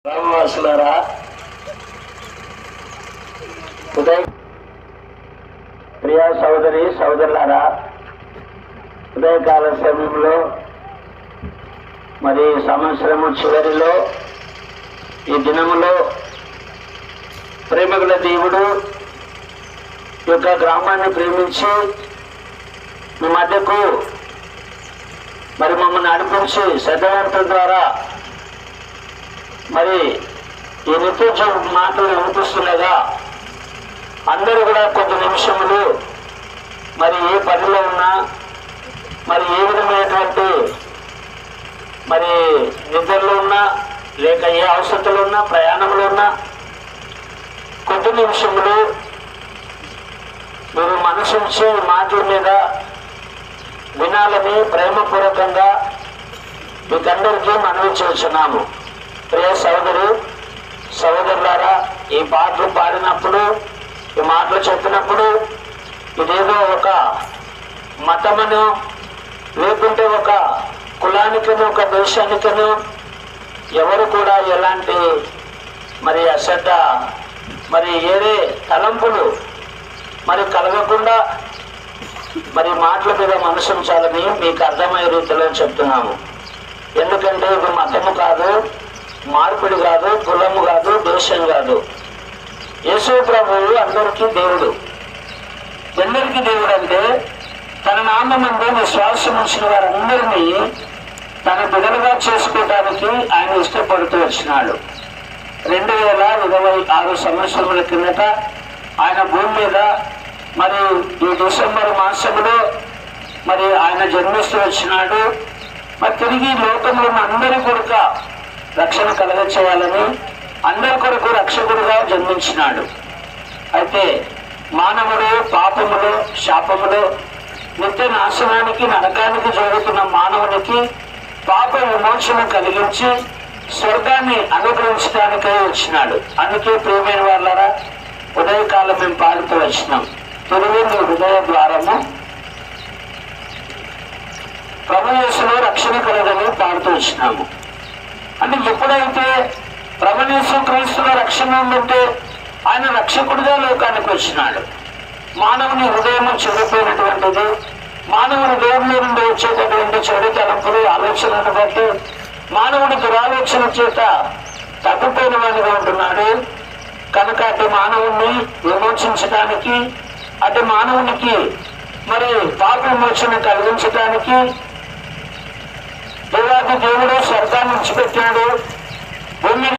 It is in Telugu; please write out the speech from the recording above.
రామవాసులారా, ప్రియా సోదరి సోదరులారా, ఉదయకాల సమయంలో మరి సంవత్సరము చివరిలో ఈ దినములో ప్రేమగల దేవుడు యొక్క గ్రామాన్ని ప్రేమించి మీ మధ్యకు మరి మమ్మల్ని నడిపించి సత్యవంతుల ద్వారా మరి ఈ నిత్య మాటలు వినిపిస్తుండగా అందరూ కూడా కొద్ది నిమిషములు మరి ఏ పనిలో ఉన్నా మరి ఏ విధమైనటువంటి మరి నిద్రలో ఉన్నా లేక ఏ అవసరతలో ఉన్నా ప్రయాణంలో ఉన్నా కొద్ది నిమిషములు మీరు మనసుంచి మాటల మీద వినాలని ప్రేమపూర్వకంగా మీకందరికీ మనవి చేస్తున్నాము. ప్రియ సోదరు సోదరులారా, ఈ పాటలు పాడినప్పుడు ఈ మాటలు చెప్పినప్పుడు ఇదేదో ఒక మతమను లేకుంటే ఒక కులానికను ఒక దేశానికను ఎవరు కూడా ఎలాంటి మరి అశ్రద్ధ మరి ఏదే తలంపులు మరి కలగకుండా మరి మాటల మీద మనసు ఉంచాలని మీకు అర్థమయ్యే రీతిలో చెప్తున్నాము. ఎందుకంటే ఇది మతము కాదు, మార్పిడి కాదు, కులము కాదు, దేశం కాదు. యేసు ప్రభువు అందరికీ దేవుడు. ఎందరికీ దేవుడు అంటే తన నామమందు విశ్వాసం ఉంచిన వారందరినీ తన బిడ్డలుగా చేసుకోవడానికి ఆయన ఇష్టపడుతూ వచ్చినాడు. 2026 సంవత్సరముల కిందట ఆయన భూమి మీద మరి ఈ డిసెంబర్ మాసంలో మరి ఆయన జన్మిస్తూ వచ్చినాడు. మరి తిరిగి లోకంలో ఉన్న అందరి కొరక రక్షణ కలగ చేయాలని అందరి కొరకు రక్షకుడుగా జన్మించినాడు. అయితే మానవుడు పాపములు శాపములు నిత్య నాశనానికి నరకానికి జరుగుతున్న మానవునికి పాప విమోచన కలిగించి స్వర్గాన్ని అనుగ్రహించడానికై వచ్చినాడు. అందుకే ప్రియమైన వాళ్ళారా, ఉదయకాలం మేము పాడుతూ వచ్చినాం. తిరిగి నీ హృదయ ద్వారము ప్రభు యేసులో రక్షణ కలగని పాడుతూ వచ్చినాము. అంటే ఎప్పుడైతే ప్రభు యేసు క్రీస్తులో రక్షణ ఉందంటే ఆయన రక్షకుడిగా లోకానికి వచ్చినాడు. మానవుని హృదయం చెడిపోయినటువంటిది, మానవుని దేవుని నుండి వచ్చేటటువంటి చెడు తలంపులు ఆలోచనను బట్టి మానవుడి దురాలోచన చేత తగ్గిపోయిన వాడిగా ఉంటున్నాడు. కనుక అటు మానవుణ్ణి విమోచించడానికి, అటు మానవునికి మరి పాప విమోచన కలిగించడానికి దేవాది దేవుడు స్వర్గాన్ని విడిచిపెట్టాడు. భూమి